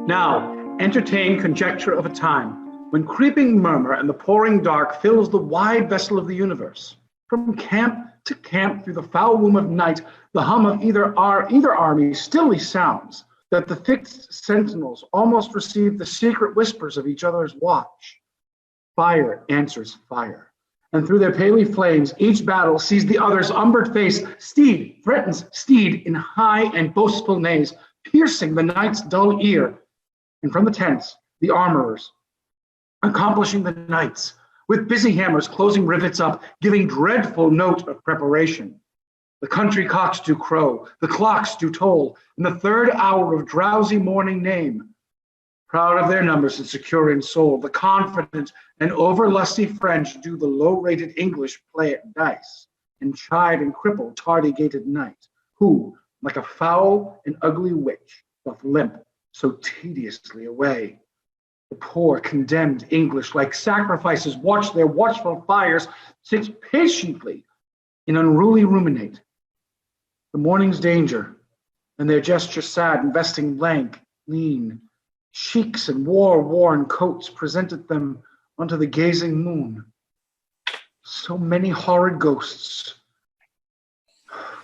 Now, entertain conjecture of a time when creeping murmur and the pouring dark fills the wide vessel of the universe. From camp to camp through the foul womb of night, the hum of either army stilly sounds, that the fixed sentinels almost receive the secret whispers of each other's watch. Fire answers fire, and through their paly flames, each battle sees the other's umbered face. Steed threatens steed in high and boastful neighs, piercing the night's dull ear. And from the tents, the armorers, accomplishing the nights, with busy hammers closing rivets up, giving dreadful note of preparation. The country cocks do crow, the clocks do toll, in the third hour of drowsy morning name. Proud of their numbers and secure in soul, the confident and over-lusty French do the low-rated English play at dice, and chide and cripple tardy-gated night, who, like a foul and ugly witch, doth limp so tediously away. The poor condemned English, like sacrifices, watch their watchful fires, sit patiently in unruly ruminate. The morning's danger, and their gesture sad, investing lank, lean, sheiks in war-worn coats presented them unto the gazing moon. So many horrid ghosts.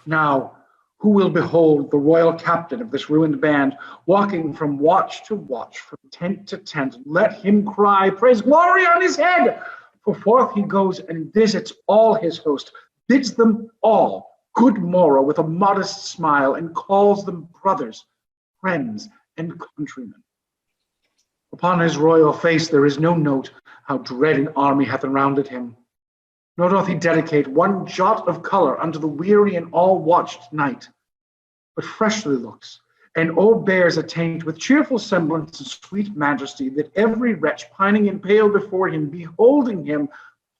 Now, who will behold the royal captain of this ruined band, walking from watch to watch, from tent to tent? Let him cry, praise glory on his head! For forth he goes and visits all his host, bids them all good morrow with a modest smile, and calls them brothers, friends, and countrymen. Upon his royal face there is no note how dread an army hath enrounded him, nor doth he dedicate one jot of color unto the weary and all-watched night, but freshly looks, and all bears a taint with cheerful semblance and sweet majesty, that every wretch pining and pale before him, beholding him,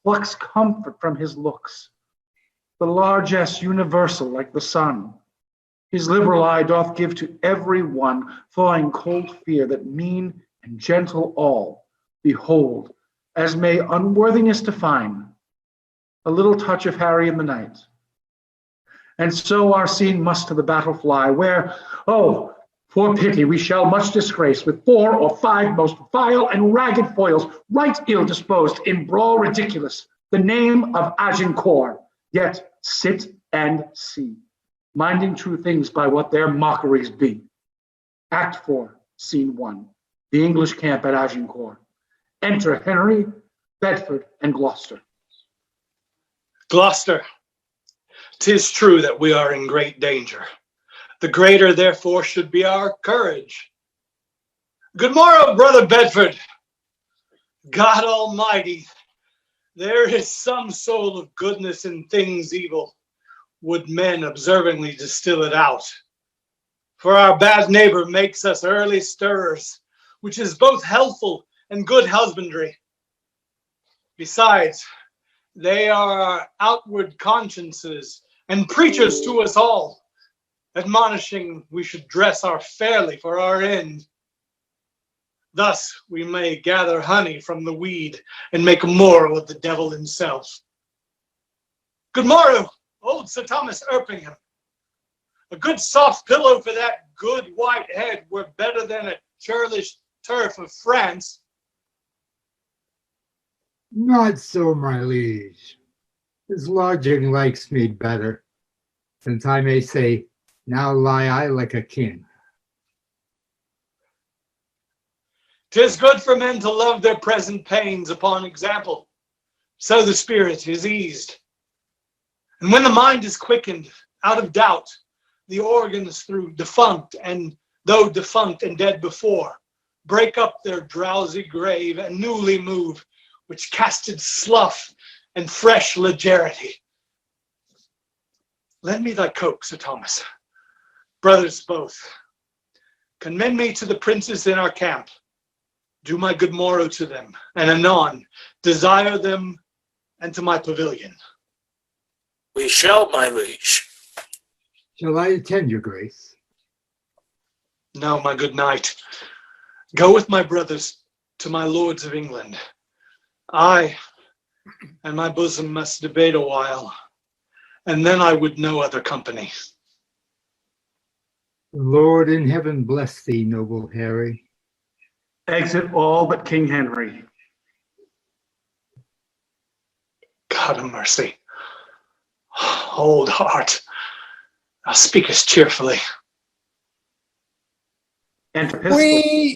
plucks comfort from his looks. The largesse universal like the sun, his liberal eye doth give to every one, thawing cold fear that mean and gentle all behold, as may unworthiness define, a little touch of Harry in the night. And so our scene must to the battle fly, where, oh, for pity, we shall much disgrace with 4 or 5 most vile and ragged foils, right ill disposed in brawl ridiculous, the name of Agincourt. Yet sit and see, minding true things by what their mockeries be. Act 4, Scene 1, the English camp at Agincourt. Enter Henry, Bedford, and Gloucester. Gloucester, 'tis true that we are in great danger. The greater, therefore, should be our courage. Good morrow, brother Bedford. God Almighty, there is some soul of goodness in things evil, would men observingly distill it out. For our bad neighbor makes us early stirrers, which is both healthful and good husbandry. Besides, they are our outward consciences and preachers to us all, admonishing we should dress our fairly for our end. Thus we may gather honey from the weed and make a moral of the devil himself. Good morrow, old Sir Thomas Erpingham. A good soft pillow for that good white head were better than a churlish turf of France. Not so, my liege. His lodging likes me better, since I may say, now lie I like a king. 'Tis good for men to love their present pains upon example, so the spirit is eased. And when the mind is quickened out of doubt, the organs through defunct, and though defunct and dead before, break up their drowsy grave and newly move, which casted slough and fresh legerity. Lend me thy coat, Sir Thomas. Brothers both, commend me to the princes in our camp. Do my good morrow to them, and anon desire them and to my pavilion. We shall, my liege. Shall I attend your grace? No, my good knight. Go with my brothers to my lords of England. I and my bosom must debate a while, and then I would no other company. The Lord in heaven bless thee, noble Harry. Exit all but King Henry. God of mercy. Old heart, thou speakest cheerfully. Enter Pistol.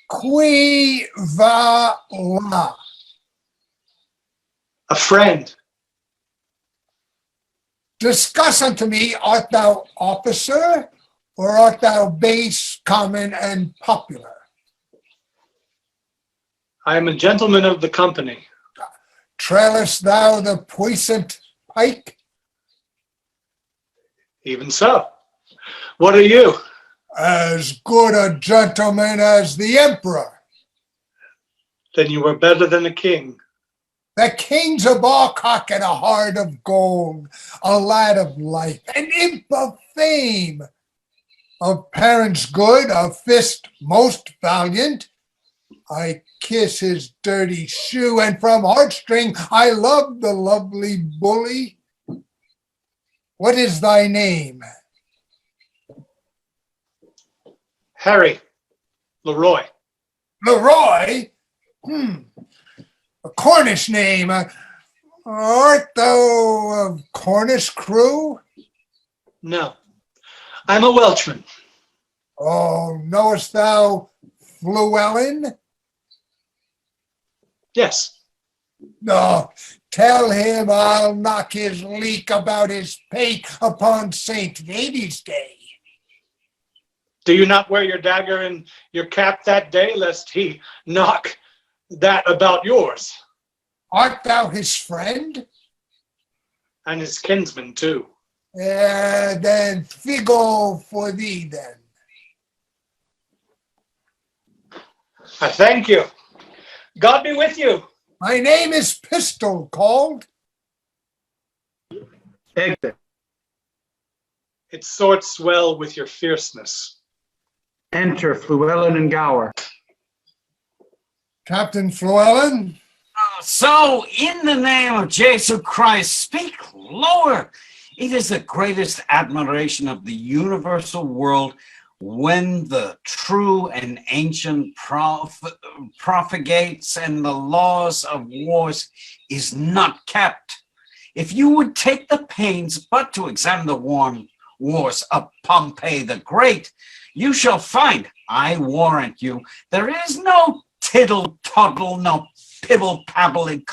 Qui va la? A friend. Discuss unto me, art thou officer, or art thou base, common, and popular? I am a gentleman of the company. Trailest thou the puissant pike? Even so. What are you? As good a gentleman as the emperor. Then you are better than a king. The king's a bawcock and a heart of gold, a lad of life, an imp of fame, of parents good, of fist most valiant. I kiss his dirty shoe, and from heartstring I love the lovely bully. What is thy name? Harry. Leroy. Leroy? A Cornish name. Art thou of Cornish crew? No. I'm a Welshman. Oh, knowest thou Llewellyn? Yes. No, tell him I'll knock his leek about his pate upon St. David's Day. Do you not wear your dagger and your cap that day, lest he knock that about yours? Art thou his friend? And his kinsman, too. Then figo for thee, then. I thank you. God be with you. My name is Pistol called. Exit. It sorts well with your fierceness. Enter Llewellyn and Gower. Captain Llewellyn? So, in the name of Jesus Christ, speak lower. It is the greatest admiration of the universal world when the true and ancient propagates and the laws of wars is not kept. If you would take the pains but to examine the wars of Pompey the Great, you shall find, I warrant you, there is no tittle-toddle, no pibble-pabble in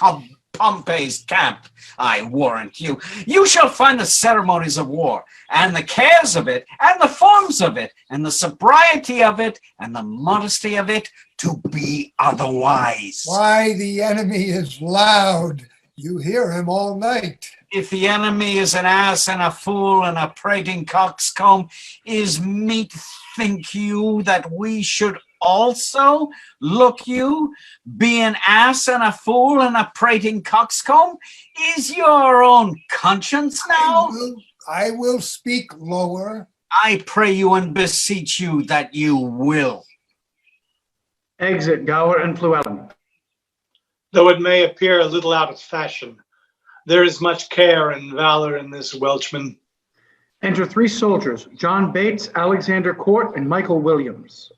Pompey's camp, I warrant you. You shall find the ceremonies of war, and the cares of it, and the forms of it, and the sobriety of it, and the modesty of it, to be otherwise. Why, the enemy is loud. You hear him all night. If the enemy is an ass and a fool and a prating coxcomb, is meet, think you, that we should also, look you, be an ass and a fool and a prating coxcomb? Is your own conscience now? I will speak lower. I pray you and beseech you that you will. Exit Gower and Llewellyn. Though it may appear a little out of fashion, there is much care and valor in this Welshman. Enter 3 soldiers, John Bates, Alexander Court, and Michael Williams.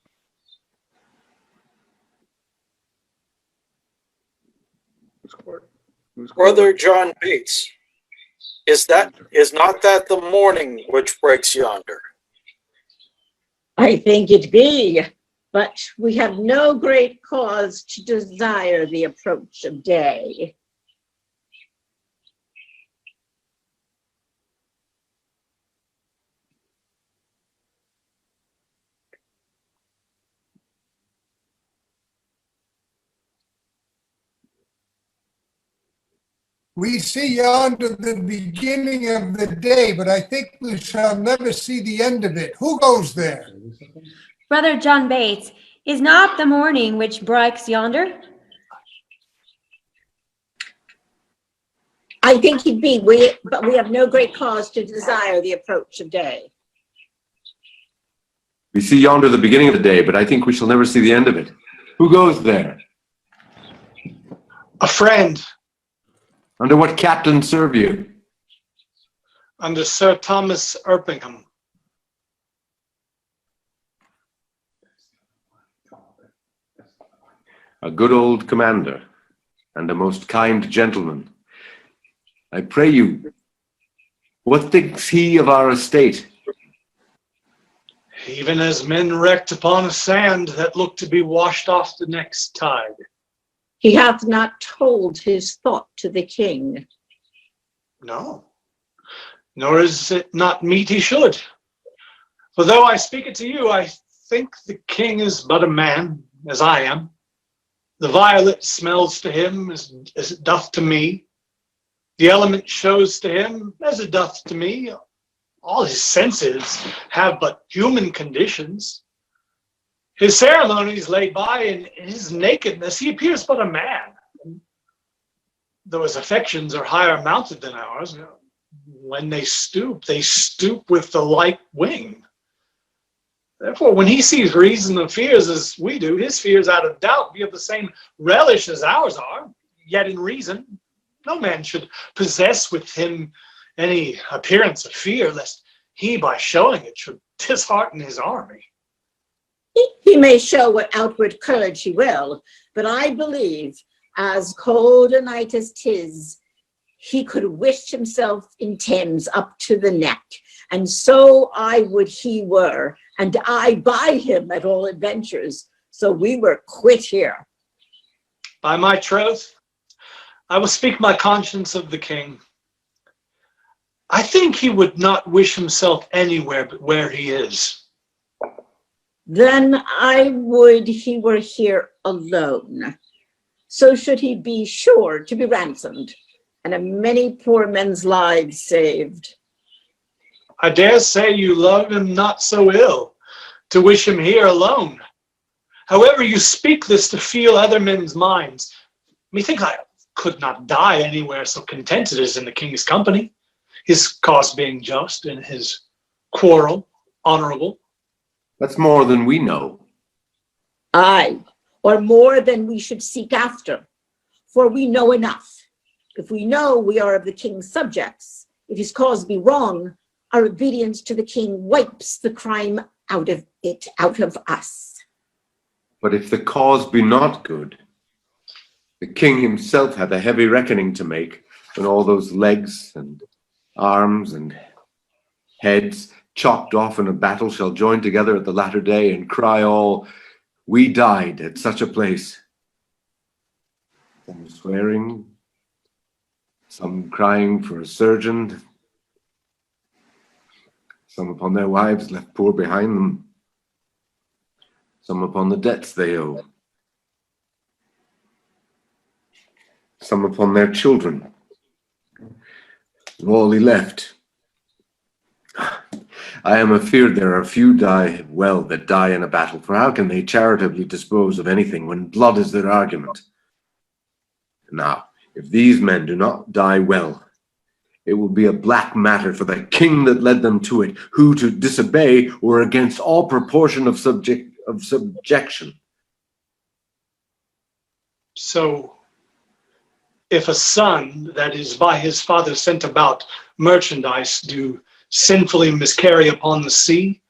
Brother John Bates, is not that the morning which breaks yonder? I think it be, but we have no great cause to desire the approach of day. We see yonder the beginning of the day, but I think we shall never see the end of it. Who goes there? Brother John Bates, is not the morning which breaks yonder? I think it be, but we have no great cause to desire the approach of day. We see yonder the beginning of the day, but I think we shall never see the end of it. Who goes there? A friend. Under what captain serve you? Under Sir Thomas a good old commander, and a most kind gentleman. I pray you, what thinks he of our estate? Even as men wrecked upon a sand that looked to be washed off the next tide. He hath not told his thought to the king. No, nor is it not meet he should. For though I speak it to you, I think the king is but a man, as I am. The violet smells to him as it doth to me. The element shows to him as it doth to me. All his senses have but human conditions. His ceremonies laid by, in his nakedness he appears but a man. Though his affections are higher mounted than ours, when they stoop with the like wing. Therefore, when he sees reason and fears as we do, his fears out of doubt be of the same relish as ours are, yet in reason. No man should possess with him any appearance of fear, lest he, by showing it, should dishearten his army. He may show what outward courage he will, but I believe, as cold a night as 'tis, he could wish himself in Thames up to the neck, and so I would he were, and I by him at all adventures, so we were quit here. By my troth, I will speak my conscience of the king. I think he would not wish himself anywhere but where he is. Then I would he were here alone. So should he be sure to be ransomed, and of many poor men's lives saved. I dare say you love him not so ill, to wish him here alone. However, you speak this to feel other men's minds. Methinks I could not die anywhere so contented as in the king's company, his cause being just, and his quarrel honorable. That's more than we know. Aye, or more than we should seek after, for we know enough. If we know we are of the king's subjects, if his cause be wrong, our obedience to the king wipes the crime out of us. But if the cause be not good, the king himself hath a heavy reckoning to make, when all those legs and arms and heads chopped off in a battle shall join together at the latter day and cry all, "We died at such a place." Some swearing, some crying for a surgeon, some upon their wives left poor behind them, some upon the debts they owe, some upon their children, and all he left. I am afeard there are few die well that die in a battle, for how can they charitably dispose of anything when blood is their argument? Now, if these men do not die well, it will be a black matter for the king that led them to it, who to disobey were against all proportion of subjection. So, if a son that is by his father sent about merchandise do sinfully miscarry upon the sea,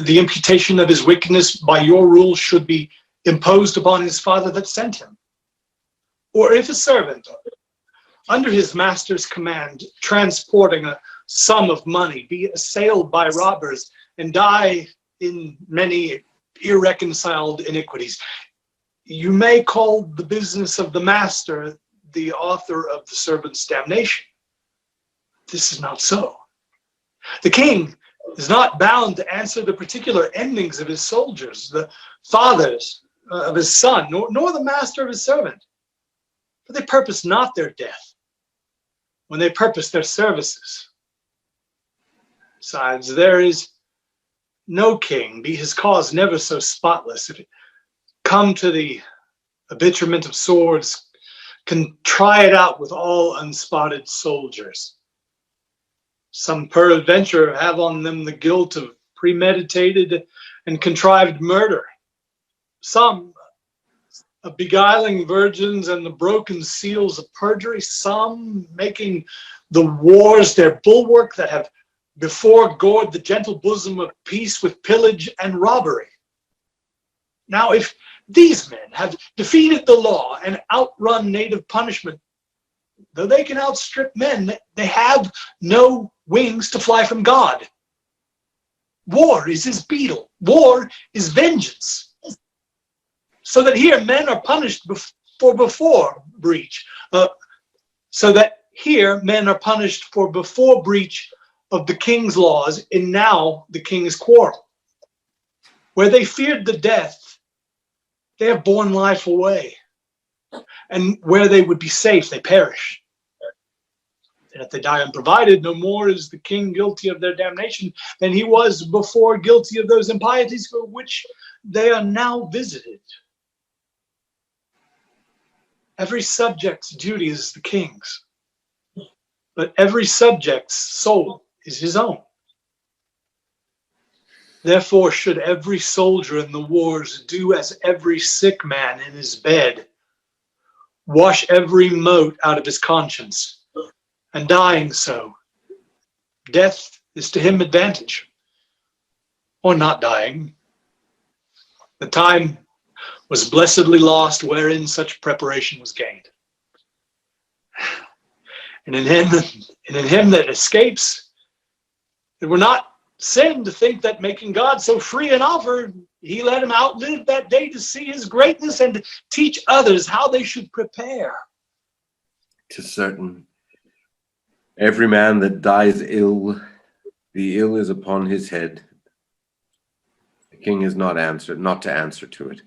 the imputation of his wickedness by your rule should be imposed upon his father that sent him. Or if a servant, under his master's command, transporting a sum of money, be assailed by robbers and die in many irreconciled iniquities, you may call the business of the master the author of the servant's damnation. This is not so. The king is not bound to answer the particular endings of his soldiers, the fathers of his son, nor the master of his servant. For they purpose not their death when they purpose their services. Besides, there is no king, be his cause never so spotless, if it come to the arbitrament of swords, can try it out with all unspotted soldiers. Some peradventure have on them the guilt of premeditated and contrived murder. Some of beguiling virgins and the broken seals of perjury. Some making the wars their bulwark, that have before gored the gentle bosom of peace with pillage and robbery. Now, if these men have defeated the law and outrun native punishment, though they can outstrip men, they have no wings to fly from God. War is his beetle. War is vengeance. So that here men are punished for before breach. So that here men are punished for before breach of the king's laws, and now the king's quarrel. Where they feared the death, they have borne life away. And where they would be safe, they perish. And if they die unprovided, no more is the king guilty of their damnation than he was before guilty of those impieties for which they are now visited. Every subject's duty is the king's, but every subject's soul is his own. Therefore should every soldier in the wars do as every sick man in his bed, wash every mote out of his conscience, and dying so, death is to him advantage, or not dying. The time was blessedly lost wherein such preparation was gained. And in him that escapes, it were not sin to think that making God so free an offer, he let him outlive that day to see his greatness and to teach others how they should prepare. 'Tis certain, every man that dies ill, the ill is upon his head. The king is not to answer to it.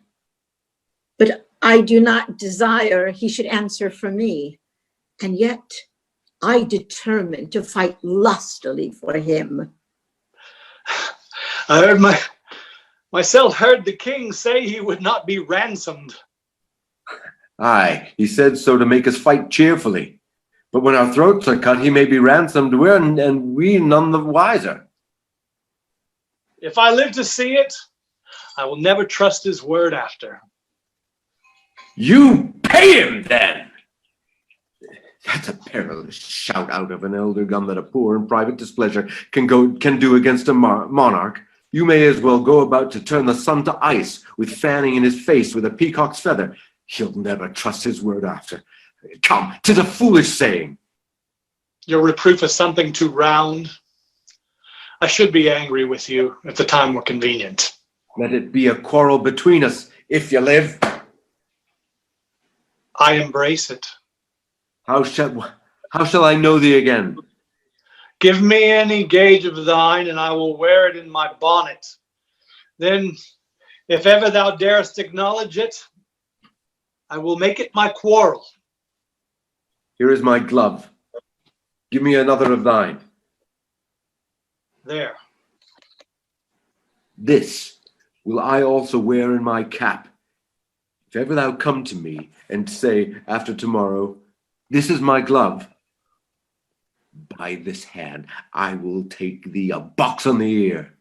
But I do not desire he should answer for me, and yet I determined to fight lustily for him. I heard myself heard the king say he would not be ransomed. Aye, he said so to make us fight cheerfully. But when our throats are cut, he may be ransomed, and we none the wiser. If I live to see it, I will never trust his word after. You pay him then! That's a perilous shout out of an elder gun that a poor in private displeasure can do against a monarch. You may as well go about to turn the sun to ice with fanning in his face with a peacock's feather. He'll never trust his word after. Come, 'tis a foolish saying. Your reproof is something too round. I should be angry with you if the time were convenient. Let it be a quarrel between us, if you live. I embrace it. How shall I know thee again? Give me any gauge of thine, and I will wear it in my bonnet. Then, if ever thou darest acknowledge it, I will make it my quarrel. Here is my glove. Give me another of thine. There. This will I also wear in my cap. If ever thou come to me and say after tomorrow, this is my glove, by this hand I will take thee a box on the ear.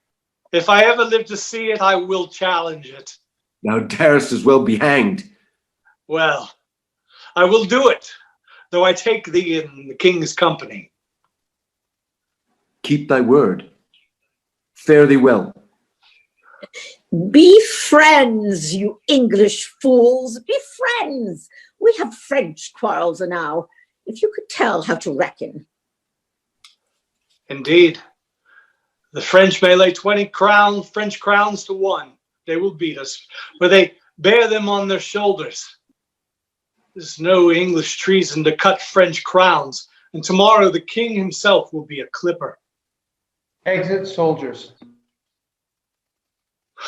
If I ever live to see it, I will challenge it. Thou darest as well be hanged. Well, I will do it, though I take thee in the king's company. Keep thy word. Fare thee well. Be friends, you English fools, be friends. We have French quarrels now, if you could tell how to reckon. Indeed, the French may lay 20 French crowns to one. They will beat us, for they bear them on their shoulders. There's no English treason to cut French crowns, and tomorrow the king himself will be a clipper. Exit, soldiers.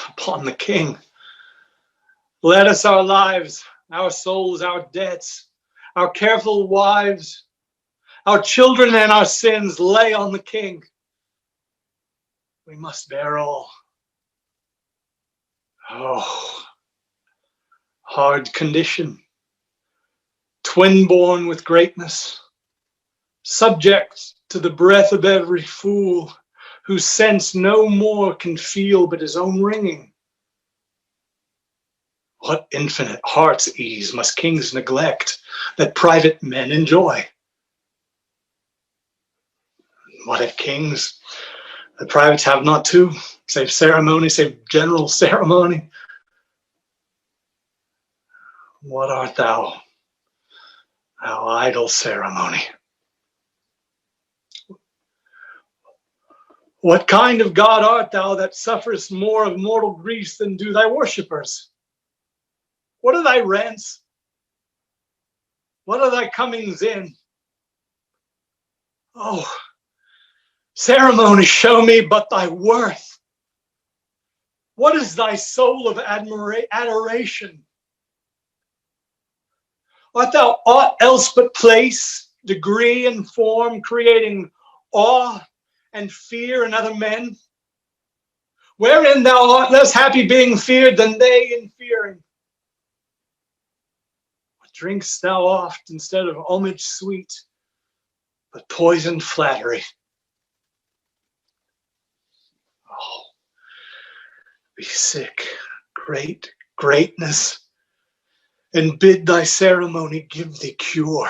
Upon the king, let us our lives, our souls, our debts, our careful wives, our children and our sins lay on the king. We must bear all. Oh, hard condition, twin-born with greatness, subject to the breath of every fool, whose sense no more can feel but his own ringing. What infinite heart's ease must kings neglect that private men enjoy? What if kings that privates have not too, save ceremony, save general ceremony? What art thou, thou idle ceremony? What kind of God art thou that sufferest more of mortal griefs than do thy worshippers? What are thy rents? What are thy comings in? Oh, ceremony, show me but thy worth. What is thy soul of adoration? Art thou aught else but place, degree, and form, creating awe and fear in other men? Wherein thou art less happy being feared than they in fearing? What drinkst thou oft instead of homage sweet, but poisoned flattery? Oh, be sick, great greatness, and bid thy ceremony give thee cure.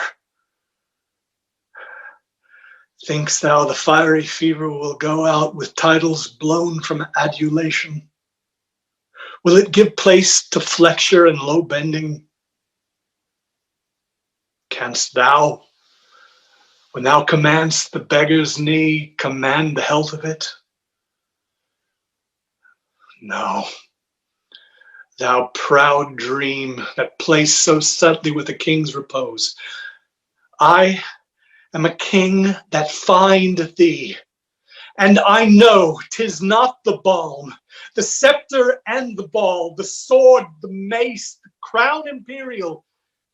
Think'st thou the fiery fever will go out with titles blown from adulation? Will it give place to flexure and low bending? Canst thou, when thou command'st the beggar's knee, command the health of it? No. Thou proud dream that placed so subtly with a king's repose. I am a king that find thee, and I know 'tis not the balm, the scepter and the ball, the sword, the mace, the crown imperial,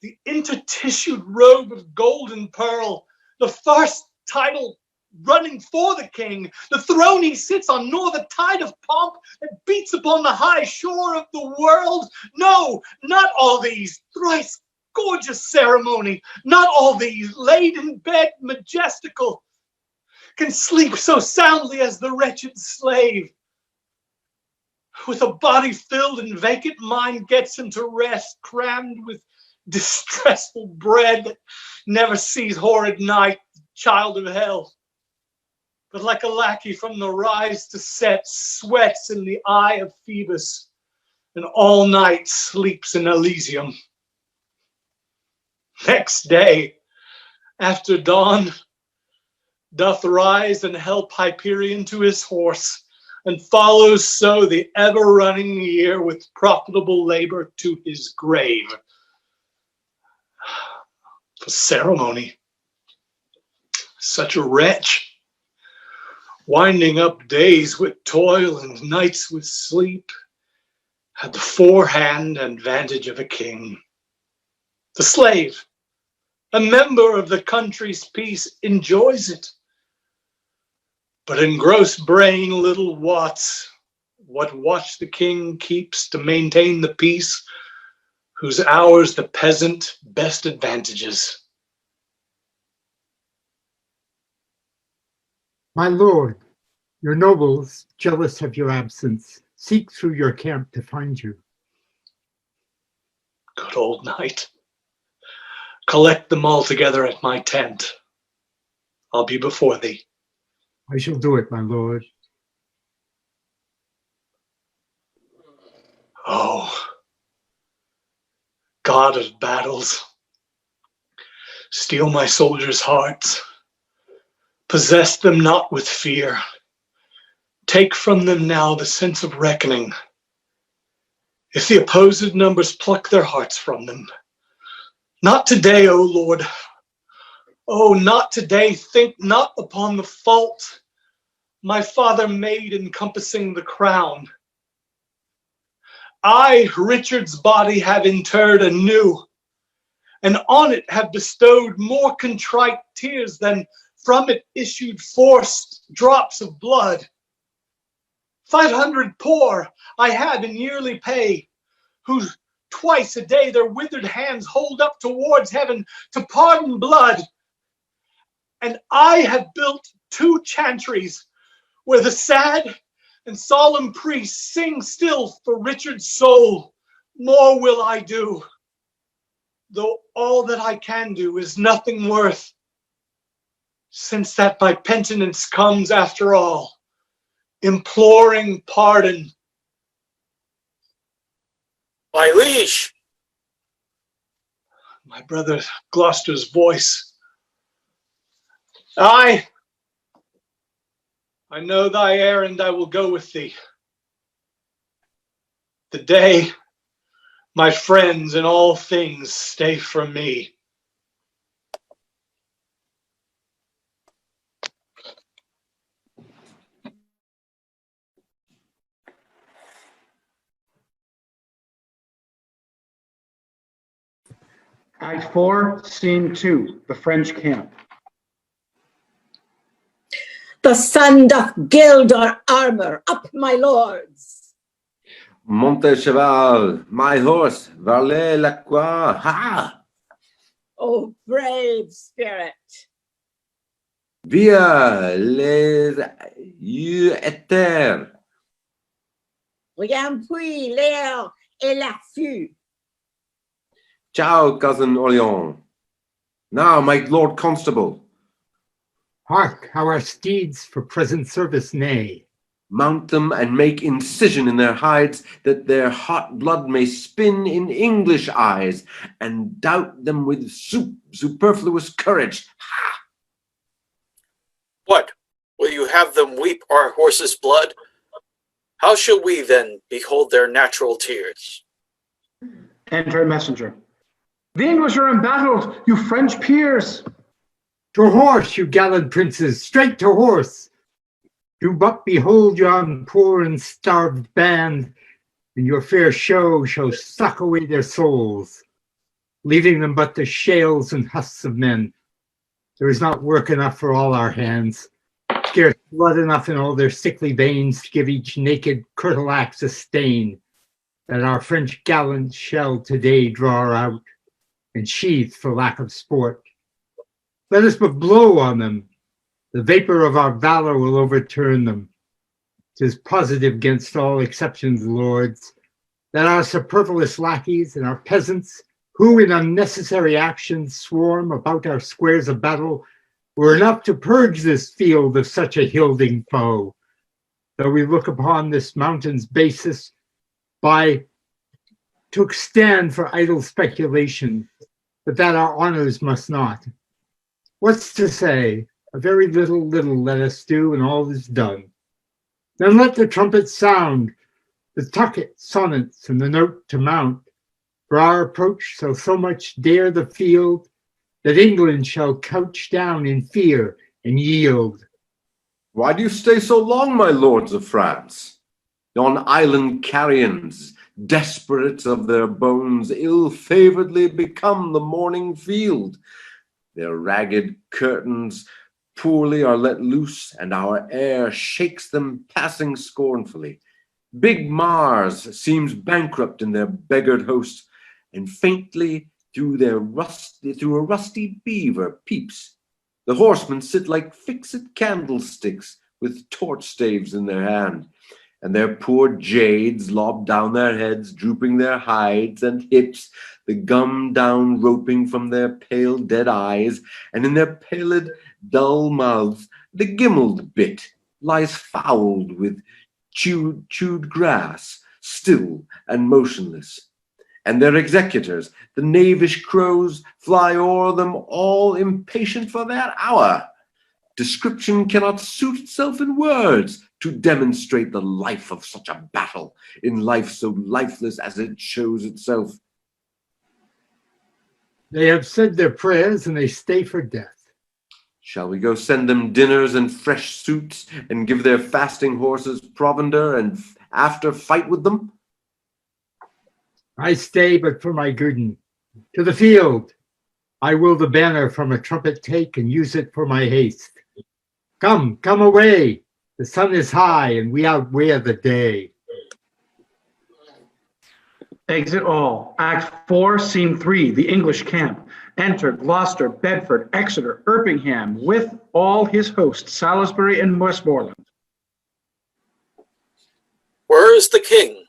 the intertissued robe of gold and pearl, the first title running for the king, the throne he sits on, nor the tide of pomp that beats upon the high shore of the world. No, not all these thrice gorgeous ceremony, not all these laid in bed majestical, can sleep so soundly as the wretched slave. With a body filled and vacant mind gets him to rest, crammed with distressful bread that never sees horrid night, child of hell. But like a lackey from the rise to set, sweats in the eye of Phoebus, and all night sleeps in Elysium. Next day, after dawn, doth rise and help Hyperion to his horse, and follows so the ever-running year with profitable labor to his grave. For ceremony, such a wretch, winding up days with toil and nights with sleep, had the forehand advantage of a king. The slave, a member of the country's peace, enjoys it, but in gross brain little wots what watch the king keeps to maintain the peace, whose hours the peasant best advantages. My lord, your nobles, jealous of your absence, seek through your camp to find you. Good old knight. Collect them all together at my tent. I'll be before thee. I shall do it, my lord. Oh, God of battles, steel my soldiers' hearts. Possess them not with fear. Take from them now the sense of reckoning. If the opposed numbers pluck their hearts from them. Not today, O Lord. Oh, not today. Think not upon the fault my father made encompassing the crown. I, Richard's body, have interred anew, and on it have bestowed more contrite tears than from it issued forced drops of blood. 500 poor I have in yearly pay, who twice a day their withered hands hold up towards heaven to pardon blood. And I have built 2 chantries where the sad and solemn priests sing still for Richard's soul. More will I do, though all that I can do is nothing worth, since that my penitence comes after all, imploring pardon. My liege, my brother Gloucester's voice. I know thy errand, I will go with thee. The day my friends in all things stay from me. Act 4, Scene 2, the French camp. The sun doth gild our armor, up, my lords. Monte cheval, my horse, valet la croix, ha! O brave spirit. Via les yeux éthers. Rien puis l'air et l'affût. Ciao, cousin Orleans. Now, my Lord Constable. Hark, how our steeds for present service neigh. Mount them and make incision in their hides, that their hot blood may spin in English eyes, and doubt them with superfluous courage. Ha! What? Will you have them weep our horses' blood? How shall we then behold their natural tears? Enter a messenger. The English are embattled, you French peers. To horse, you gallant princes, straight to horse. Do but behold yon poor and starved band, and your fair show shall suck away their souls, leaving them but the shales and husks of men. There is not work enough for all our hands, scarce blood enough in all their sickly veins to give each naked curtle-axe a stain, that our French gallants shall today draw out, and sheathe for lack of sport. Let us but blow on them. The vapor of our valor will overturn them. 'Tis positive gainst all exceptions, lords, that our superfluous lackeys and our peasants, who in unnecessary actions swarm about our squares of battle, were enough to purge this field of such a hilding foe. Though we look upon this mountain's basis took stand for idle speculation, but that our honors must not. What's to say? A very little let us do, and all is done. Then let the trumpet sound, the tucket sonnets, and the note to mount. For our approach shall so much dare the field, that England shall couch down in fear and yield. Why do you stay so long, my lords of France? Yon island carrions, desperate of their bones, ill-favoredly become the morning field. Their ragged curtains poorly are let loose, and our air shakes them passing scornfully. Big Mars seems bankrupt in their beggared host, and faintly through a rusty beaver peeps. The horsemen sit like fixed candlesticks with torch staves in their hand, and their poor jades lob down their heads, drooping their hides and hips, the gum down roping from their pale dead eyes, and in their pallid dull mouths the gimmeled bit lies fouled with chewed grass, still and motionless. And their executors, the knavish crows, fly o'er them all impatient for their hour. Description cannot suit itself in words to demonstrate the life of such a battle, in life so lifeless as it shows itself. They have said their prayers, and they stay for death. Shall we go send them dinners and fresh suits, and give their fasting horses provender, and after fight with them? I stay but for my guerdon. To the field! I will the banner from a trumpet take, and use it for my haste. Come away! The sun is high, and we outwear the day. Exit all. Act 4, Scene 3, the English camp. Enter Gloucester, Bedford, Exeter, Erpingham, with all his host, Salisbury and Westmoreland. Where is the king?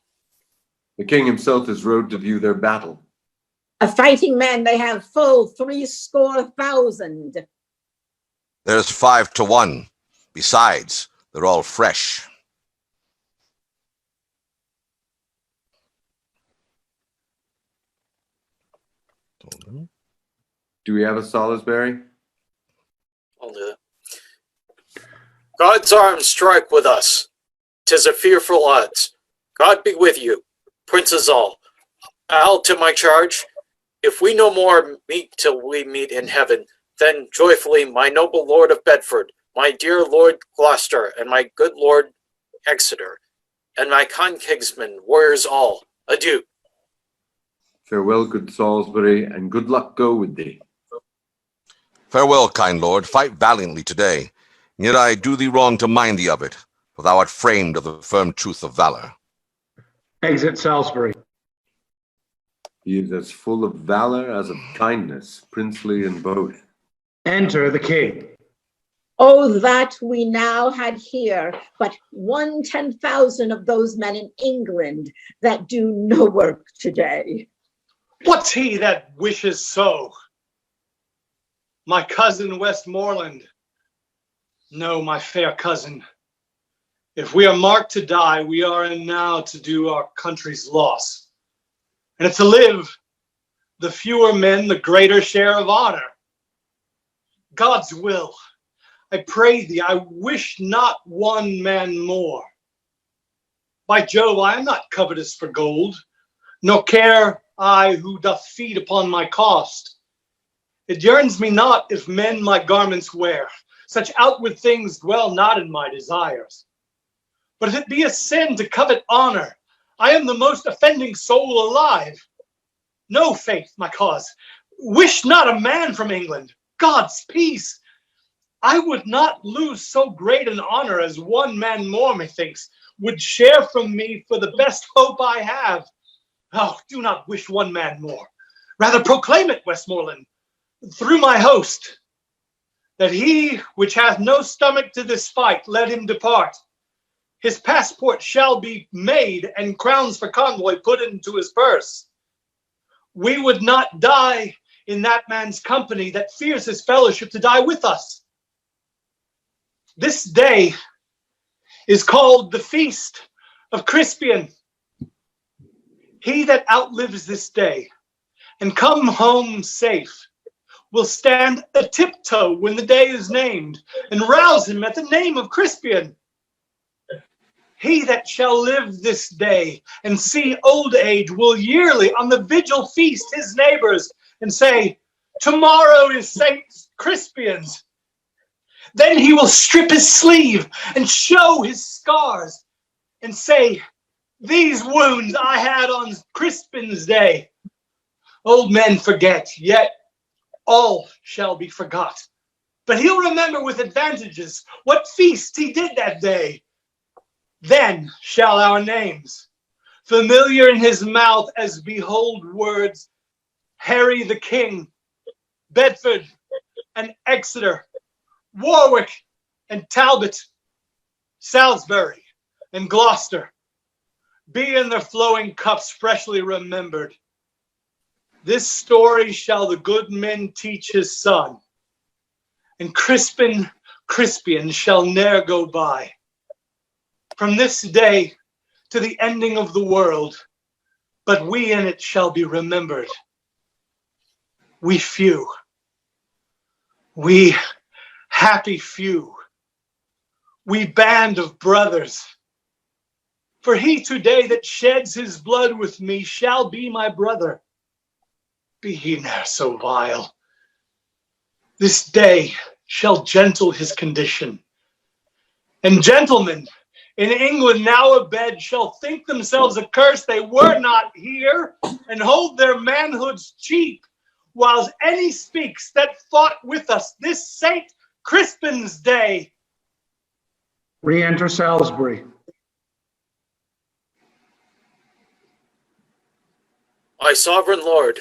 The king himself is rode to view their battle. A fighting men they have full 70,000. There's 5 to 1. Besides, they're all fresh. Do we have a Salisbury? I'll do that. God's arms strike with us. 'Tis a fearful odds. God be with you, princes all. I'll to my charge. If we no more meet till we meet in heaven, then joyfully my noble Lord of Bedford, my dear Lord Gloucester, and my good Lord Exeter, and my kind kinsmen, warriors all, adieu. Farewell, good Salisbury, and good luck go with thee. Farewell, kind lord, fight valiantly today. Yet I do thee wrong to mind thee of it, for thou art framed of the firm truth of valor. Exit Salisbury. He is as full of valor as of kindness, princely in both. Enter the king. Oh, that we now had here but 1/10,000 of those men in England that do no work today. What's he that wishes so? My cousin Westmoreland? No, my fair cousin. If we are marked to die, we are in now to do our country's loss. And to live, the fewer men, the greater share of honor. God's will. I pray thee, I wish not one man more. By Jove, I am not covetous for gold, nor care I who doth feed upon my cost. It yearns me not if men my garments wear. Such outward things dwell not in my desires. But if it be a sin to covet honor, I am the most offending soul alive. No, faith, my cause. Wish not a man from England. God's peace. I would not lose so great an honor as one man more, methinks, would share from me for the best hope I have. Oh, do not wish one man more. Rather proclaim it, Westmoreland, through my host, that he which hath no stomach to this fight, let him depart. His passport shall be made, and crowns for convoy put into his purse. We would not die in that man's company that fears his fellowship to die with us. This day is called the Feast of Crispian. He that outlives this day and come home safe will stand a tiptoe when the day is named and rouse him at the name of Crispian. He that shall live this day and see old age will yearly on the vigil feast his neighbors and say, tomorrow is Saint Crispian's. Then he will strip his sleeve and show his scars and say, these wounds I had on Crispin's day. Old men forget, yet all shall be forgot. But he'll remember with advantages what feast he did that day. Then shall our names, familiar in his mouth as behold words, Harry the King, Bedford and Exeter, Warwick and Talbot, Salisbury and Gloucester, be in their flowing cups freshly remembered. This story shall the good men teach his son, and Crispian shall ne'er go by. From this day to the ending of the world, but we in it shall be remembered. We few, we happy few, we band of brothers. For he today that sheds his blood with me shall be my brother, be he ne'er so vile. This day shall gentle his condition, and gentlemen in England now abed shall think themselves accursed they were not here, and hold their manhoods cheap, whiles any speaks that fought with us this Saint Crispin's day. Re-enter Salisbury. My sovereign lord,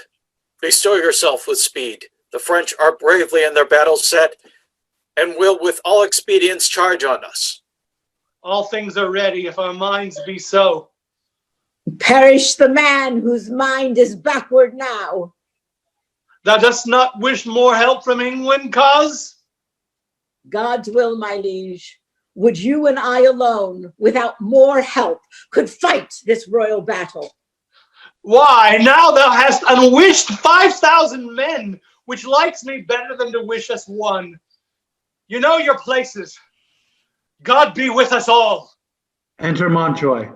bestow yourself with speed. The French are bravely in their battle set, and will with all expedients charge on us. All things are ready, if our minds be so. Perish the man whose mind is backward now. Thou dost not wish more help from England, cause? God's will, my liege. Would you and I alone, without more help, could fight this royal battle? Why, now thou hast unwished 5,000 men which likes me better than to wish us one. You know your places. God be with us all. Enter Montjoy.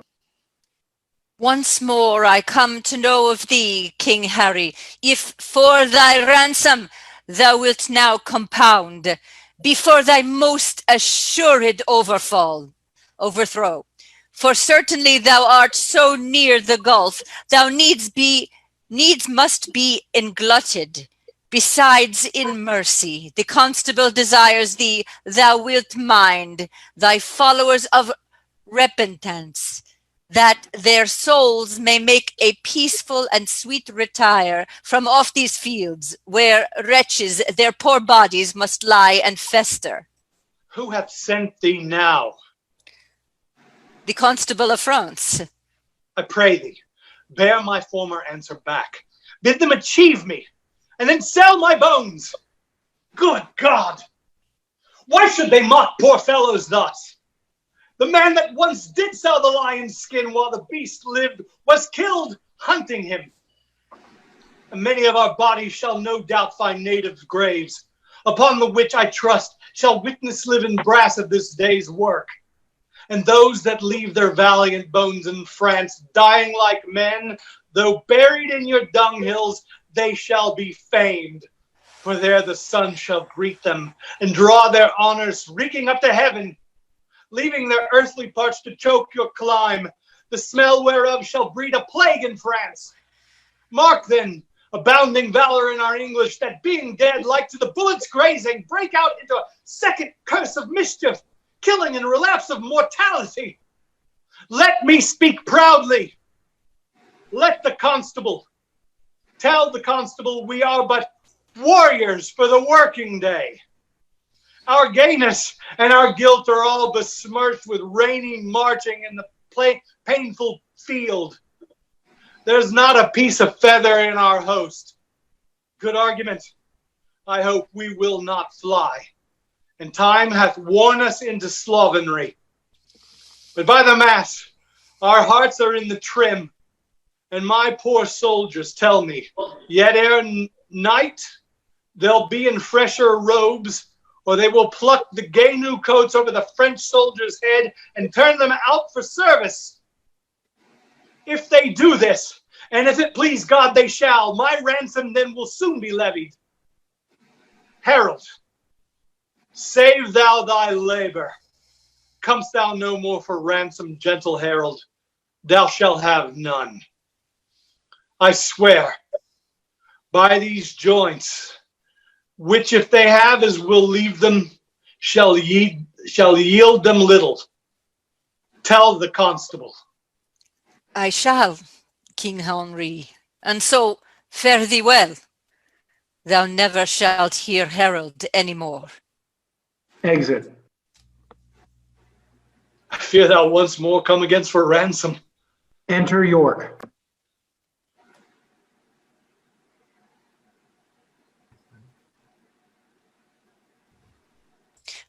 Once more I come to know of thee, King Harry, if for thy ransom thou wilt now compound, before thy most assured overthrow. For certainly thou art so near the gulf, thou needs must be englutted. Besides, in mercy, the constable desires thee, thou wilt mind thy followers of repentance, that their souls may make a peaceful and sweet retire from off these fields, where wretches their poor bodies must lie and fester. Who hath sent thee now? The Constable of France. I pray thee, bear my former answer back. Bid them achieve me, and then sell my bones. Good God! Why should they mock poor fellows thus? The man that once did sell the lion's skin while the beast lived was killed hunting him. And many of our bodies shall no doubt find native graves, upon the which I trust shall witness living brass of this day's work. And those that leave their valiant bones in France, dying like men, though buried in your dunghills, they shall be famed. For there the sun shall greet them, and draw their honors reeking up to heaven, leaving their earthly parts to choke your clime, the smell whereof shall breed a plague in France. Mark then, abounding valor in our English, that being dead, like to the bullets grazing, break out into a second curse of mischief, killing and relapse of mortality. Let me speak proudly. Let the constable, tell the constable we are but warriors for the working day. Our gayness and our guilt are all besmirched with rainy marching in the painful field. There's not a piece of feather in our host. Good argument. I hope we will not fly. And time hath worn us into slovenry. But by the mass, our hearts are in the trim. And my poor soldiers tell me, yet ere night, they'll be in fresher robes, or they will pluck the gay new coats over the French soldier's head and turn them out for service. If they do this, and if it please God they shall, my ransom then will soon be levied. Herald, save thou thy labor. Comest thou no more for ransom, gentle herald, thou shalt have none. I swear, by these joints, which if they have as will leave them, shall yield them little. Tell the constable. I shall, King Henry, and so fare thee well. Thou never shalt hear herald any more. Exit. I fear thou once more come against for ransom. Enter York.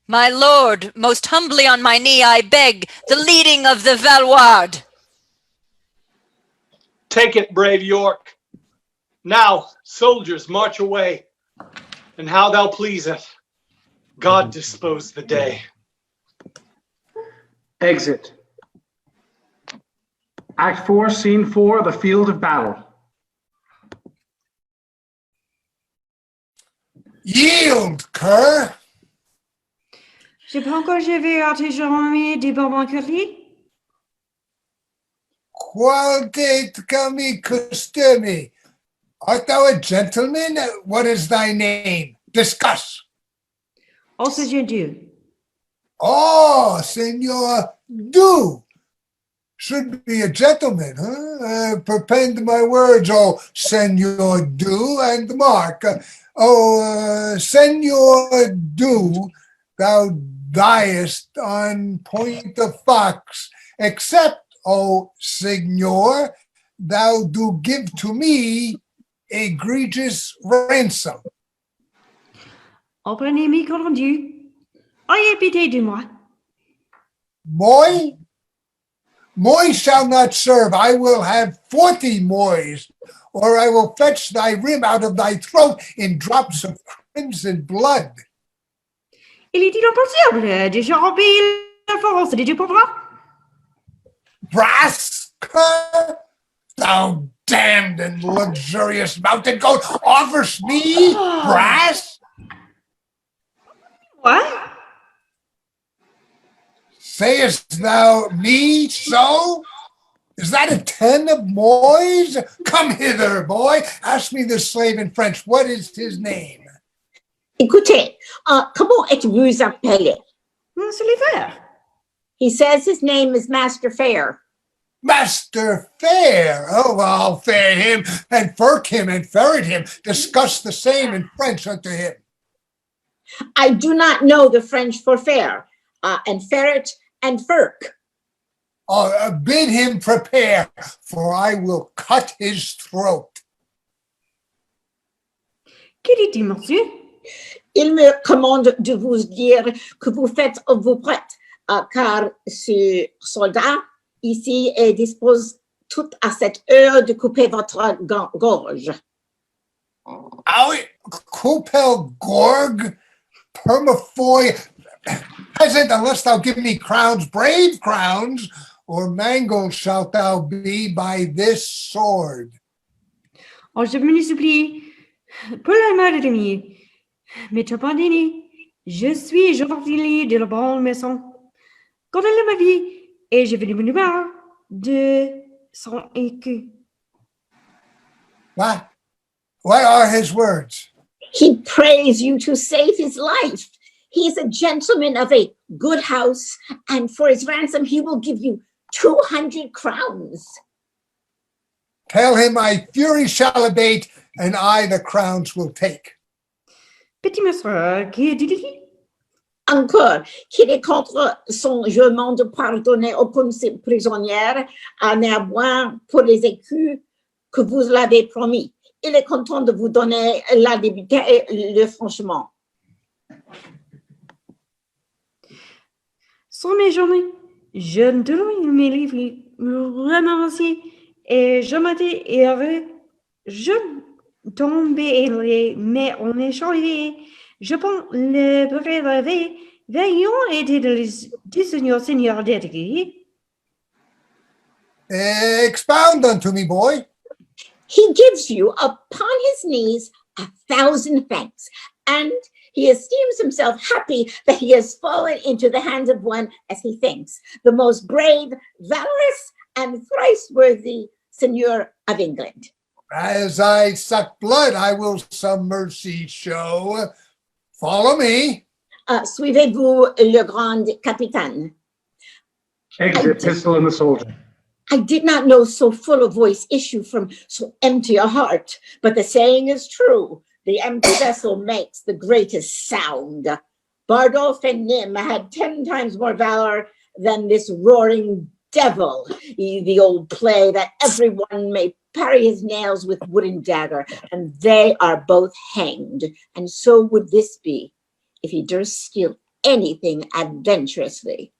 My lord, most humbly on my knee I beg the leading of the Valois. Take it, brave York. Now, soldiers, march away, and how thou pleaseth. God dispose the day. Exit. Act 4, Scene 4, the field of battle. Yield, cur. J'ai pas encore vu artisan du Bourbon-Curry. Qualtate cami custumi. Art thou a gentleman? What is thy name? Discuss. Also, je do. Oh, Senor Du. Should be a gentleman, huh? Perpend my words, oh, Senor Du and Mark. Senor Du, thou diest on point of fox, except, O Signor, thou do give to me egregious ransom. Apprenez-moi rendu. Ayez pitié de moi. Moi shall not serve. I will have 40 mois, or I will fetch thy rim out of thy throat in drops of crimson blood. Il est impossible de changer la force de Dieu pour moi. Braska, thou damned and luxurious mountain goat, offers me brass? What? Sayest thou me so? Is that a 10 of Moise? Come hither, boy. Ask me this slave in French. What is his name? Écoutez, comment êtes-vous appelé? Monsieur le Fer. He says his name is Master Fair. Master Fair. Oh, I'll fair him and firk him and ferret him. Discuss the same in French unto him. I do not know the French for fair, and ferret and firk. Bid him prepare, for I will cut his throat. Que dit-il, monsieur? Il me commande de vous dire que vous faites vos prêtes, car ce soldat ici dispose tout à cette heure de couper votre gorge. Ah oui, Coupel Gorg, Permafoy, peasant, unless thou give me crowns, brave crowns, or mangled shalt thou be by this sword. Oh, je me supplie, pour la mort de mi, mais pardonnez, je suis aujourd'hui de la bonne maison. Quand elle m'a dit, et je vais lui demander de son écu. What? What are his words? He prays you to save his life. He is a gentleman of a good house, and for his ransom, he will give you 200 crowns. Tell him my fury shall abate, and I the crowns will take. Petit monsieur, que dit-il? Encore, qu'il est contre son jurement de pardonner aucune prisonnière, à néanmoins pour les écus que vous l'avez promis. Il est content de vous donner la liberté et le franchement. Sans mes journées, je ne dois mes livres remercier et je m'étais heureux. Je tombais mais on est changé. Je pense le brevet veillant était du Seigneur dédié. Expound unto me, boy. He gives you upon his knees 1,000 thanks, and he esteems himself happy that he has fallen into the hands of one, as he thinks, the most brave, valorous, and thrice worthy Seigneur of England. As I suck blood, I will some mercy show. Follow me. Suivez-vous le grand capitaine. Exit pistol in the soldier. I did not know so full a voice issue from so empty a heart, but the saying is true. The empty vessel makes the greatest sound. Bardolph and Nym had 10 times more valor than this roaring devil, the old play that everyone may parry his nails with wooden dagger, and they are both hanged. And so would this be, if he durst steal anything adventurously.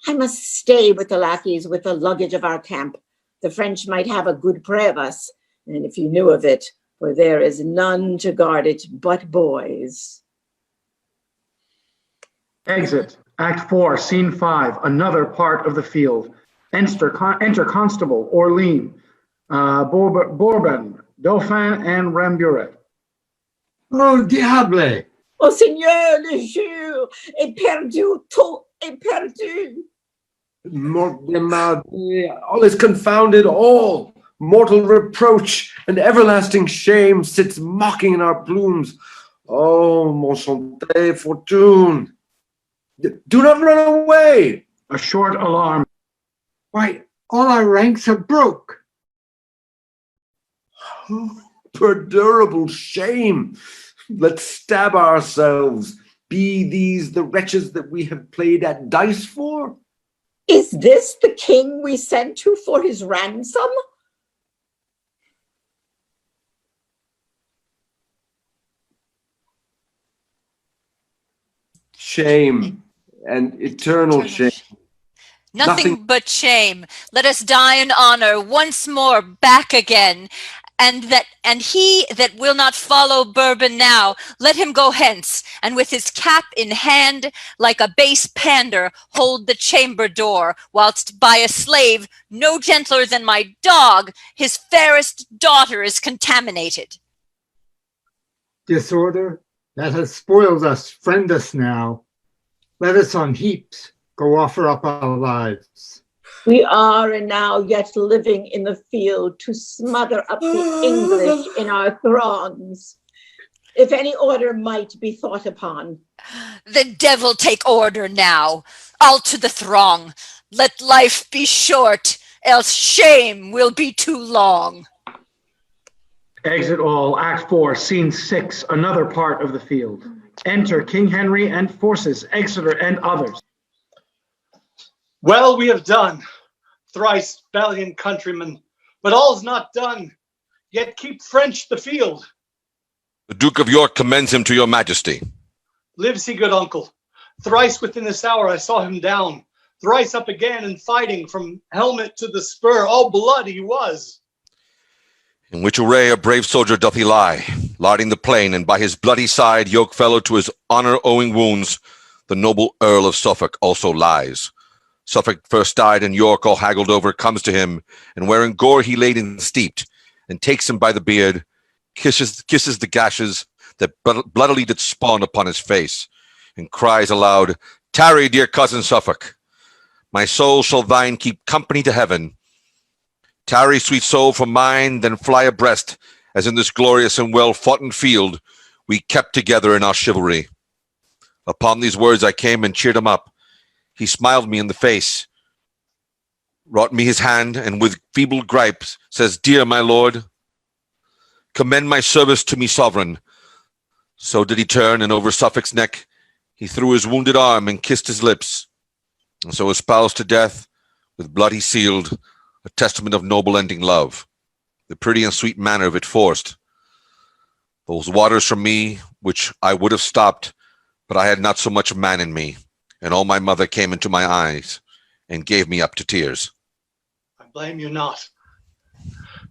I must stay with the lackeys with the luggage of our camp. The French might have a good prey of us, and if you knew of it, for there is none to guard it but boys. Exit. Act 4, Scene 5, another part of the field. Enter Constable, Orlean, Bourbon, Dauphin, and Ramburet. Oh, diable! Oh, Seigneur, le jour est perdu, tout est perdu. All is confounded, all. Mortal reproach and everlasting shame sits mocking in our plumes. Oh, mon santé, fortune. Do not run away. A short alarm. Why, all our ranks are broke. Oh, perdurable shame. Let's stab ourselves. Be these the wretches that we have played at dice for? Is this the king we sent to for his ransom? Shame and eternal shame. Nothing but shame. Let us die in honor once more back again. And he that will not follow Bourbon now, let him go hence, and with his cap in hand, like a base pander, hold the chamber door, whilst by a slave, no gentler than my dog, his fairest daughter is contaminated. Disorder that has spoiled us, friend us now. Let us on heaps go offer up our lives. We are and now yet living in the field to smother up the English in our throngs. If any order might be thought upon. The devil take order now. All to the throng. Let life be short, else shame will be too long. Exit all. Act 4, Scene 6, another part of the field. Enter King Henry and forces, Exeter and others. Well, we have done, thrice valiant countrymen, but all's not done. Yet keep French the field. The Duke of York commends him to your majesty. Lives he, good uncle? Thrice within this hour I saw him down, thrice up again and fighting from helmet to the spur, all blood he was. In which array a brave soldier doth he lie, larding the plain, and by his bloody side, yoke fellow to his honor-owing wounds, the noble Earl of Suffolk also lies. Suffolk first died, and York, all haggled over, comes to him, and where in gore he laid and steeped, and takes him by the beard, kisses the gashes that bloodily did spawn upon his face, and cries aloud, "Tarry, dear cousin Suffolk, my soul shall thine keep company to heaven. Tarry, sweet soul, from mine, then fly abreast, as in this glorious and well-foughten field we kept together in our chivalry." Upon these words I came and cheered him up. He smiled me in the face, wrought me his hand, and with feeble gripes says, "Dear my lord, commend my service to me sovereign." So did he turn, and over Suffolk's neck he threw his wounded arm and kissed his lips. And so espoused to death, with blood he sealed, a testament of noble ending love, the pretty and sweet manner of it forced. Those waters from me, which I would have stopped, but I had not so much man in me, and all my mother came into my eyes, and gave me up to tears. I blame you not.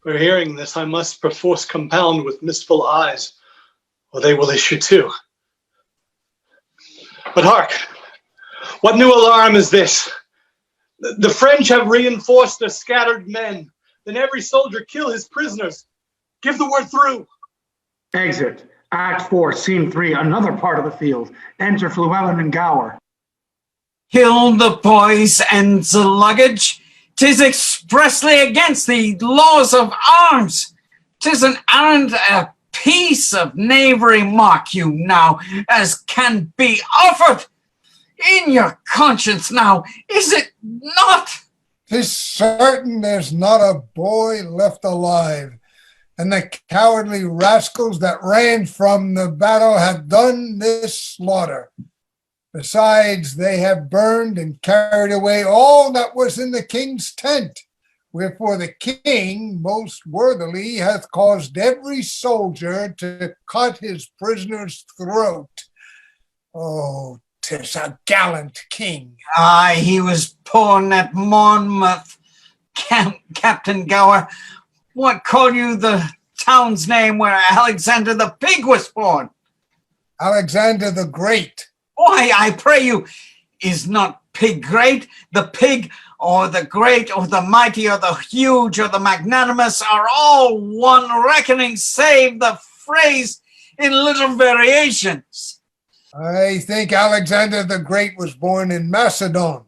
For hearing this, I must perforce compound with mistful eyes, or they will issue too. But hark, what new alarm is this? The French have reinforced their scattered men. Then every soldier kill his prisoners. Give the word through. Exit. Act 4, Scene 3, another part of the field. Enter Llewellyn and Gower. Kill the boys and the luggage. 'Tis expressly against the laws of arms. 'Tis an arrant a piece of knavery, mark you now, as can be offered. In your conscience now, is it not? 'Tis certain there's not a boy left alive, and the cowardly rascals that ran from the battle have done this slaughter. Besides, they have burned and carried away all that was in the king's tent, wherefore the king most worthily hath caused every soldier to cut his prisoner's throat. Oh, 'tis a gallant king. Aye, he was born at Monmouth, Captain Gower. What call you the town's name where Alexander the Pig was born? Alexander the Great. Why, I pray you, is not pig great? The pig or the great or the mighty or the huge or the magnanimous are all one reckoning, save the phrase in little variations. I think Alexander the Great was born in Macedon.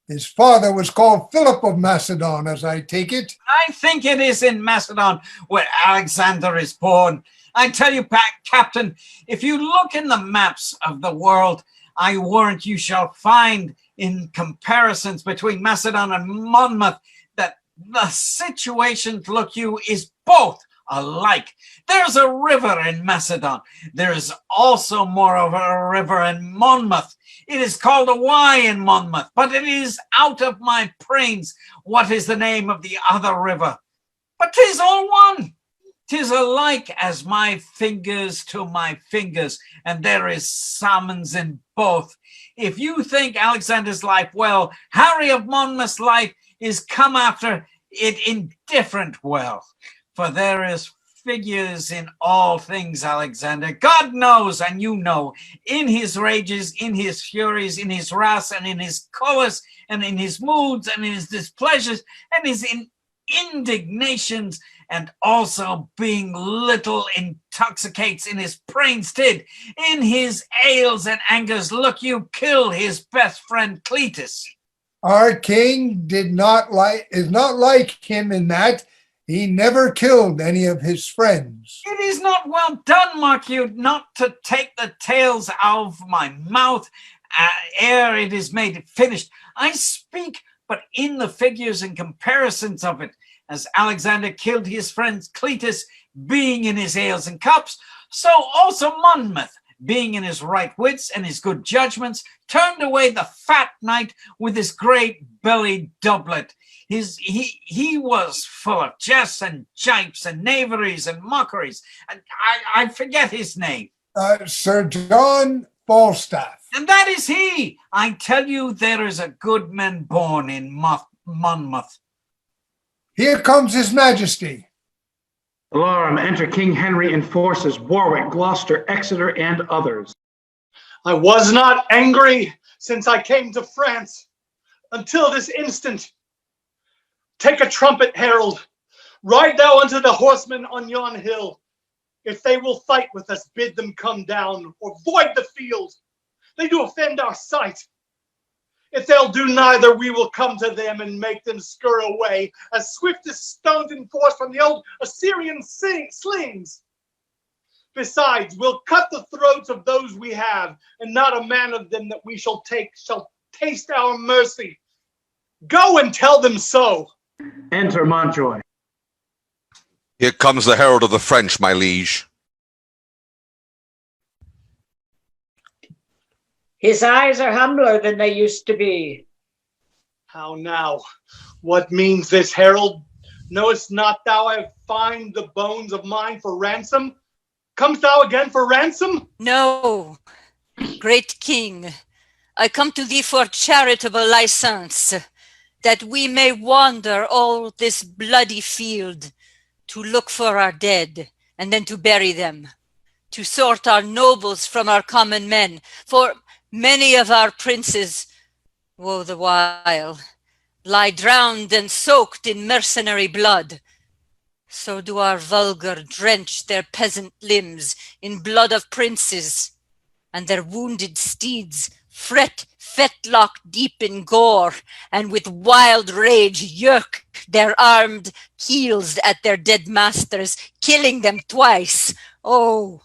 His father was called Philip of Macedon, as I take it. I think it is in Macedon where Alexander is born. I tell you, Captain, if you look in the maps of the world, I warrant you shall find in comparisons between Macedon and Monmouth that the situation, look you, is both alike. There's a river in Macedon. There is also, moreover, a river in Monmouth. It is called a Wye in Monmouth, but it is out of my brains what is the name of the other river. But 'tis all one. 'Tis alike as my fingers to my fingers, and there is summons in both. If you think Alexander's life well, Harry of Monmouth's life is come after it indifferent well. For there is figures in all things, Alexander. God knows, and you know, in his rages, in his furies, in his wrath, and in his colors, and in his moods, and in his displeasures, and his indignations, and also being little intoxicates in his praying stead, in his ails and angers, look you kill his best friend Cletus. Our king is not like him in that he never killed any of his friends. It is not well done, mark you, not to take the tales out of my mouth ere it is made finished. I speak but in the figures and comparisons of it, as Alexander killed his friend Cletus, being in his ales and cups, so also Monmouth, being in his right wits and his good judgments, turned away the fat knight with his great bellied doublet. He was full of jests and jipes and knaveries and mockeries, and I forget his name. Sir John Falstaff. And that is he. I tell you, there is a good man born in Monmouth. Here comes his majesty. Alarum, enter King Henry and forces, Warwick, Gloucester, Exeter, and others. I was not angry since I came to France until this instant. Take a trumpet, herald. Ride thou unto the horsemen on yon hill. If they will fight with us, bid them come down, or void the field. They do offend our sight. If they'll do neither, we will come to them and make them scurry away, as swift as stones in force from the old Assyrian slings. Besides, we'll cut the throats of those we have, and not a man of them that we shall take shall taste our mercy. Go and tell them so. Enter Montjoy. Here comes the herald of the French, my liege. His eyes are humbler than they used to be. How now? What means this, herald? Knowest not thou I have fined the bones of mine for ransom? Comest thou again for ransom? No, great king, I come to thee for charitable license, that we may wander all this bloody field, to look for our dead, and then to bury them, to sort our nobles from our common men, for many of our princes, woe the while, lie drowned and soaked in mercenary blood. So do our vulgar drench their peasant limbs in blood of princes, and their wounded steeds fret fetlock deep in gore, and with wild rage yerk their armed keels at their dead masters, killing them twice. Oh,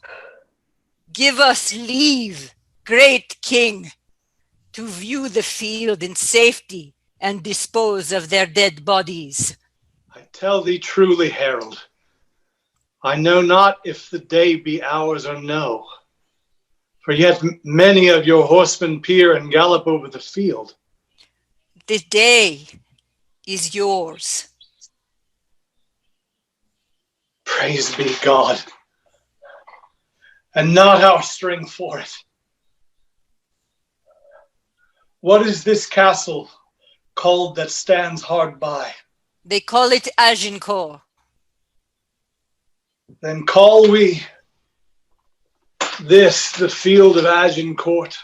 give us leave, great king, to view the field in safety and dispose of their dead bodies. I tell thee truly, herald, I know not if the day be ours or no. For yet many of your horsemen peer and gallop over the field. The day is yours. Praise be God, and not our strength for it. What is this castle called that stands hard by? They call it Agincourt. Then call we this the field of Agincourt,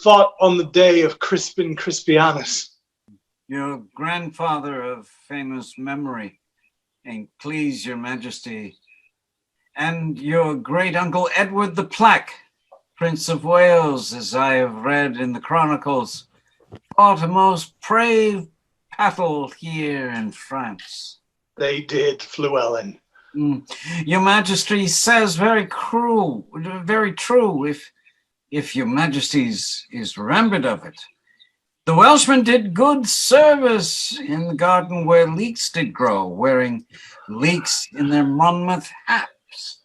fought on the day of Crispin Crispianus. Your grandfather of famous memory, and please your majesty, and your great uncle Edward the Plaque, Prince of Wales, as I have read in the chronicles, fought a most brave battle here in France. They did, Fluellen. Your majesty says very true, if your majesty is remembered of it. The Welshmen did good service in the garden where leeks did grow, wearing leeks in their Monmouth hats,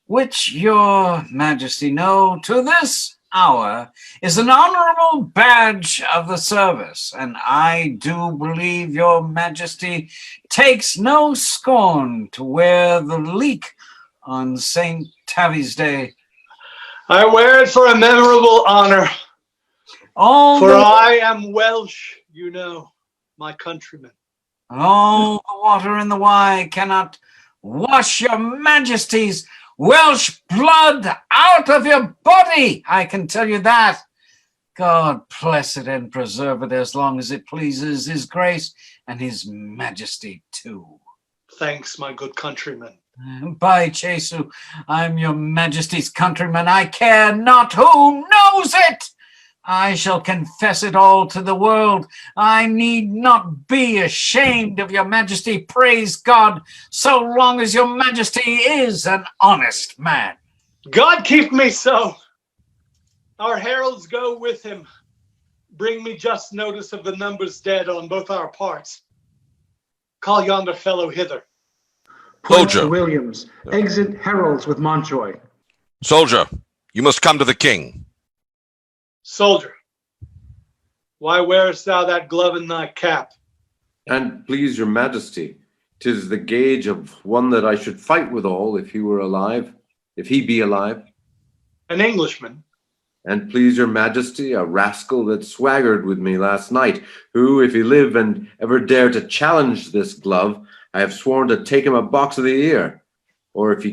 which your majesty know to this hour is an honorable badge of the service, and I do believe your majesty takes no scorn to wear the leek on St. Tavi's Day. I wear it for a memorable honor, for I am Welsh, you know, my countrymen. All the water in the Wye cannot wash your majesty's Welsh blood out of your body. I can tell you that. God bless it and preserve it as long as it pleases his grace and his majesty too. Thanks, my good countryman. By Jesu, I'm your majesty's countryman. I care not who knows it. I shall confess it all to the world. I need not be ashamed of your majesty, praise God, so long as your majesty is an honest man. God keep me so. Our heralds go with him. Bring me just notice of the numbers dead on both our parts. Call yonder fellow hither. Prince Soldier. Williams, exit heralds with Montjoy. Soldier, you must come to the king. Soldier, why wearest thou that glove in thy cap? And please your majesty, 'tis the gage of one that I should fight withal if he were alive, if he be alive. An Englishman? And please your majesty, a rascal that swaggered with me last night, who, if he live and ever dare to challenge this glove, I have sworn to take him a box of the ear. Or if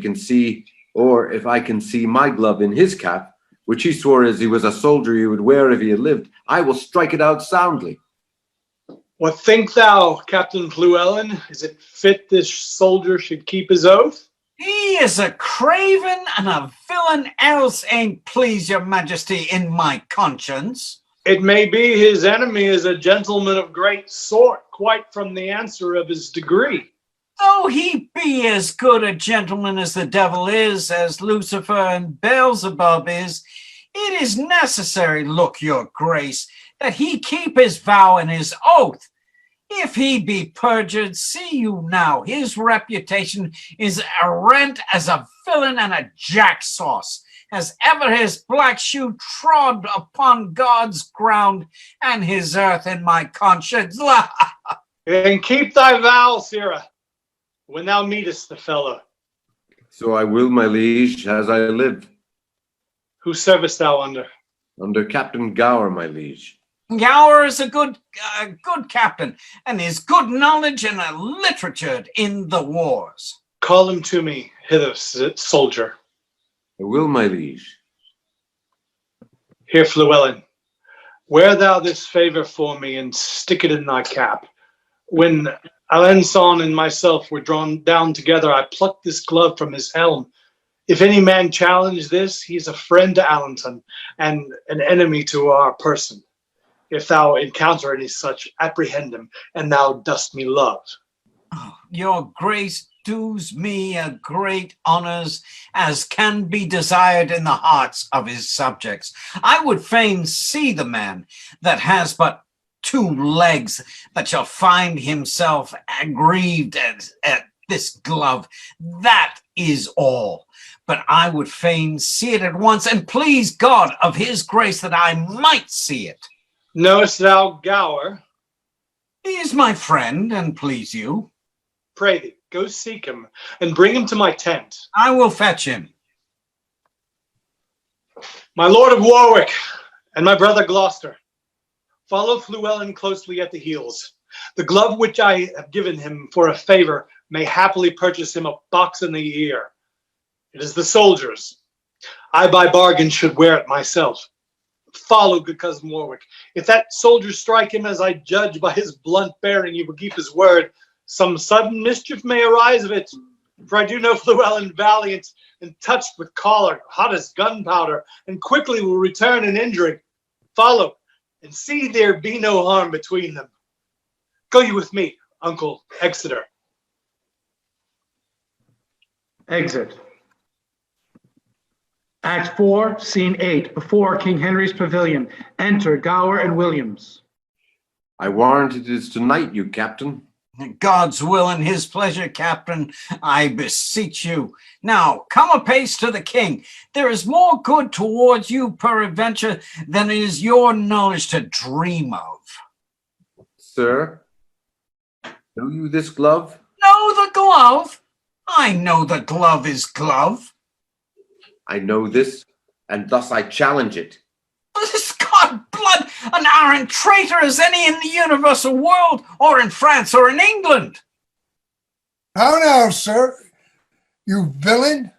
I can see my glove in his cap, which he swore as he was a soldier he would wear if he had lived, I will strike it out soundly. What think thou, Captain Llewellyn? Is it fit this soldier should keep his oath? He is a craven and a villain, else ain't please your majesty in my conscience. It may be his enemy is a gentleman of great sort, quite from the answer of his degree. Though he be as good a gentleman as the devil is, as Lucifer and Beelzebub is, it is necessary, look your grace, that he keep his vow and his oath. If he be perjured, see you now, his reputation is arrant as a villain and a jacksauce, as ever his black shoe trod upon God's ground, and his earth in my conscience. And keep thy vow, Sirrah, when thou meetest the fellow. So I will, my liege, as I live. Who servest thou under? Under Captain Gower, my liege. Gower is a good captain, and his good knowledge and a literature in the wars. Call him to me hither, soldier. I will, my liege. Here, Llewellyn, wear thou this favor for me and stick it in thy cap. When Alençon and myself were drawn down together, I plucked this glove from his helm. If any man challenge this, he is a friend to Alençon and an enemy to our person. If thou encounter any such, apprehend him, and thou dost me love. Oh, your grace does me a great honors, as can be desired in the hearts of his subjects. I would fain see the man that has but 2 legs, that shall find himself aggrieved at this glove. That is all. But I would fain see it at once, and please God of his grace that I might see it. Knowest thou Gower? He is my friend, and please you. Pray thee, go seek him, and bring him to my tent. I will fetch him. My lord of Warwick, and my brother Gloucester, follow Llewellyn closely at the heels. The glove which I have given him for a favor may happily purchase him a box in the ear. It is the soldier's. I by bargain should wear it myself. Follow, good cousin Warwick. If that soldier strike him as I judge by his blunt bearing, he will keep his word. Some sudden mischief may arise of it. For I do know Llewellyn valiant and touched with choler, hot as gunpowder, and quickly will return an injury. Follow, and see there be no harm between them. Go you with me, Uncle Exeter. Exit. Act 4, Scene 8, before King Henry's pavilion. Enter Gower and Williams. I warrant it is tonight, you captain. God's will and his pleasure, Captain, I beseech you. Now, come apace to the king. There is more good towards you, peradventure, than it is your knowledge to dream of. Sir, know you this glove? Know the glove? I know the glove is glove. I know this, and thus I challenge it. This God blood, an arrant traitor as any in the universal world, or in France, or in England. How now, sir? You villain!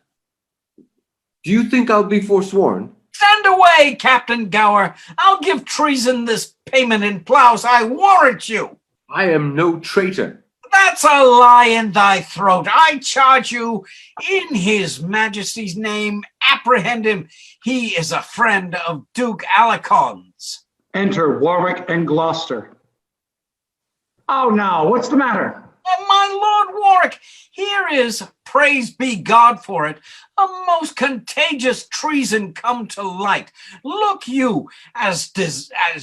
Do you think I'll be forsworn? Stand away, Captain Gower. I'll give treason this payment in plows, I warrant you. I am no traitor. That's a lie in thy throat. I charge you in his majesty's name, apprehend him. He is a friend of Duke Alacon's. Enter Warwick and Gloucester. Oh, now, what's the matter? My Lord Warwick, here is, praise be God for it, a most contagious treason come to light. Look you, as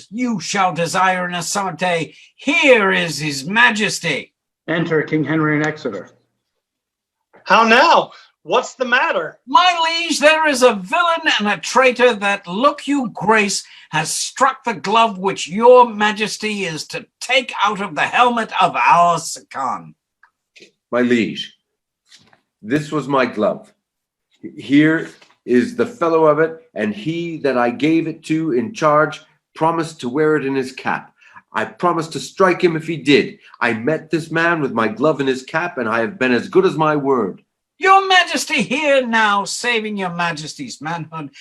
you shall desire in a summer day, here is his majesty. Enter King Henry and Exeter. How now? What's the matter? My liege, there is a villain and a traitor that, look you, grace, has struck the glove which your majesty is to take out of the helmet of Alacon. My liege, this was my glove. Here is the fellow of it, and he that I gave it to in charge promised to wear it in his cap. I promised to strike him if he did. I met this man with my glove in his cap, and I have been as good as my word. Your majesty, here now, saving your majesty's manhood,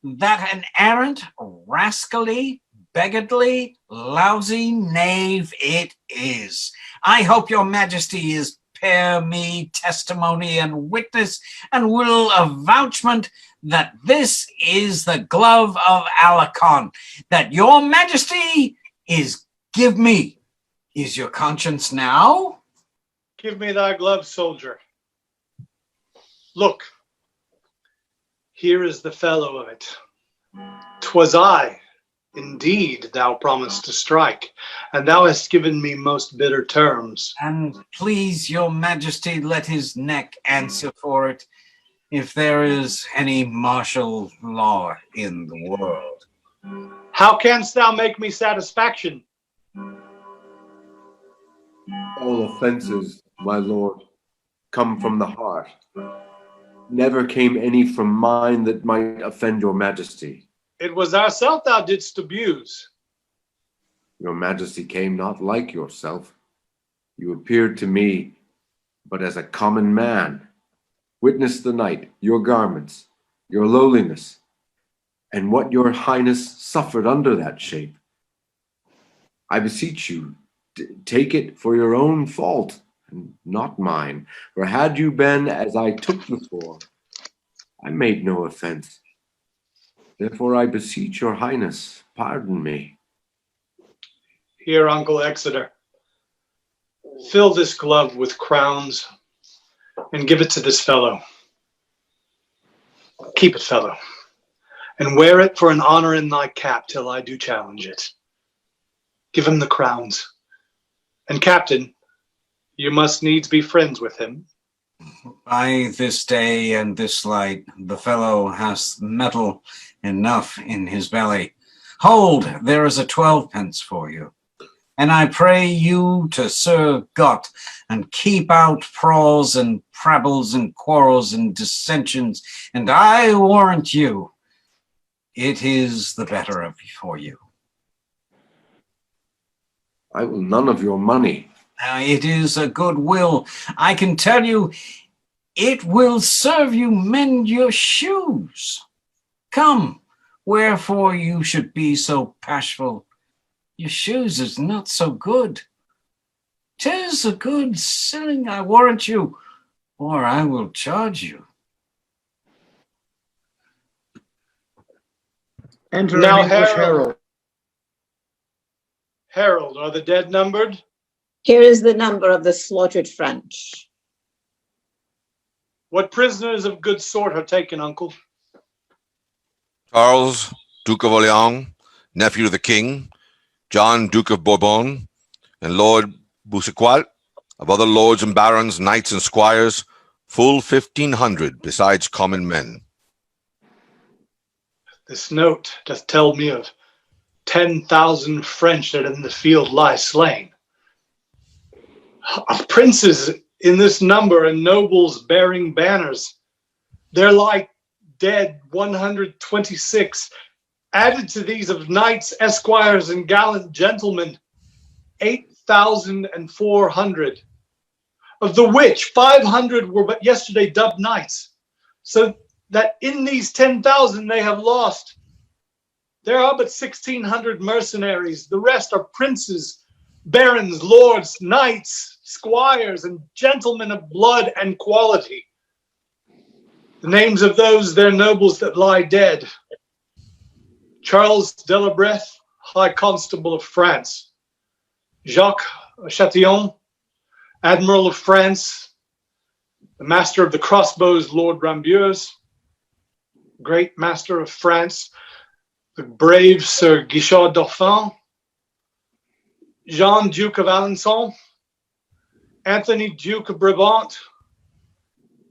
that an arrant, rascally, beggarly, lousy knave it is. I hope your majesty is bear me testimony and witness, and will avouchment that this is the glove of Alacon, that your majesty is give me. Is your conscience now? Give me thy glove, soldier. Look, here is the fellow of it. 'Twas I, indeed, thou promised to strike, and thou hast given me most bitter terms. And please your majesty, let his neck answer for it, if there is any martial law in the world. How canst thou make me satisfaction? All offenses, my lord, come from the heart. Never came any from mine that might offend your majesty. It was ourself thou didst abuse. Your majesty came not like yourself. You appeared to me but as a common man. Witness the night, your garments, your lowliness, and what your highness suffered under that shape. I beseech you, take it for your own fault, and not mine. For had you been as I took before, I made no offense. Therefore I beseech your highness, pardon me. Here, Uncle Exeter, fill this glove with crowns and give it to this fellow. Keep it, fellow, and wear it for an honor in thy cap till I do challenge it. Give him the crowns. And captain, you must needs be friends with him. By this day and this light, the fellow has metal enough in his belly. Hold, there is a 12 for you. And I pray you to serve God and keep out prawls and prabbles and quarrels and dissensions, and I warrant you, it is the better of for you. I will none of your money. It is a good will. I can tell you, it will serve you mend your shoes. Come, wherefore you should be so bashful? Your shoes is not so good. 'Tis a good selling, I warrant you, or I will charge you. Enter Now, an English Harold. herald. Harold, are the dead numbered? Here is the number of the slaughtered French. What prisoners of good sort are taken, uncle? Charles, Duke of Orleans, nephew of the king, John, Duke of Bourbon, and Lord Boucicault, of other lords and barons, knights and squires, full 1,500, besides common men. This note doth tell me of 10,000 French that in the field lie slain. Of princes in this number and nobles bearing banners, there lie dead 126, added to these of knights, esquires, and gallant gentlemen, 8,400. of the which 500 were but yesterday dubbed knights, so that in these 10,000 they have lost. There are but 1,600 mercenaries. The rest are princes, barons, lords, knights, squires, and gentlemen of blood and quality. The names of those their nobles that lie dead: Charles de la Breth, High Constable of France; Jacques Chatillon, Admiral of France; the Master of the Crossbows, Lord Rambures; Great Master of France, the brave Sir Guichard Dauphin; Jean, Duke of Alençon; Anthony, Duke of Brabant;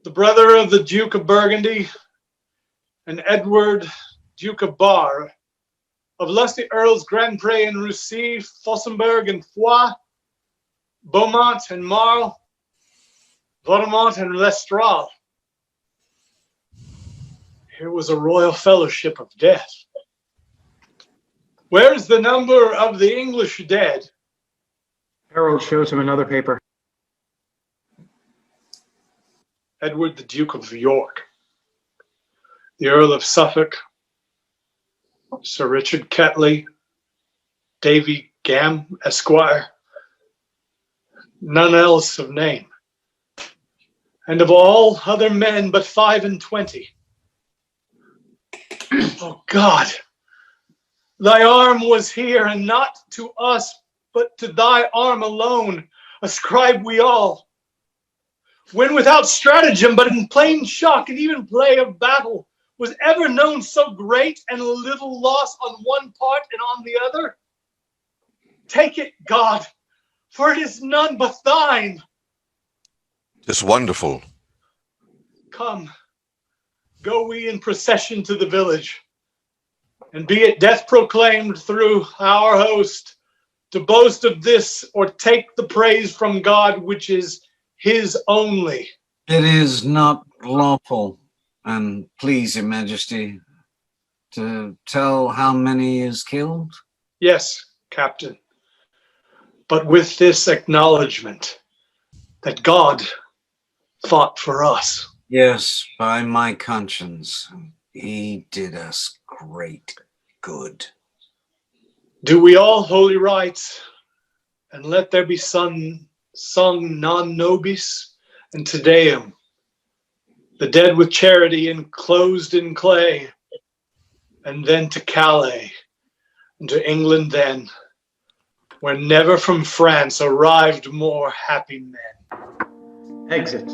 the brother of the Duke of Burgundy; and Edward, Duke of Bar; of lusty Earls Grandpré and Roussy, Fossenberg and Foix, Beaumont and Marle, Vaudemont and Lestrade. Here was a royal fellowship of death. Where is the number of the English dead? Harold shows him another paper. Edward, the Duke of York; the Earl of Suffolk; Sir Richard Ketley; Davy Gam, Esquire; none else of name; and of all other men but 25. Oh God, thy arm was here, and not to us, but to thy arm alone ascribe we all. When without stratagem, but in plain shock and even play of battle, was ever known so great and little loss on one part and on the other? Take it, God, for it is none but thine. 'Tis wonderful. Come, go we in procession to the village, and be it death proclaimed through our host, to boast of this or take the praise from God, which is his only. It is not lawful, and please your majesty, to tell how many is killed? Yes, Captain, but with this acknowledgement that God fought for us. Yes, by my conscience, he did us great good. Do we all holy rites, and let there be sung non nobis and Te Deum, the dead with charity enclosed in clay, and then to Calais, and to England then, where never from France arrived more happy men. Exit.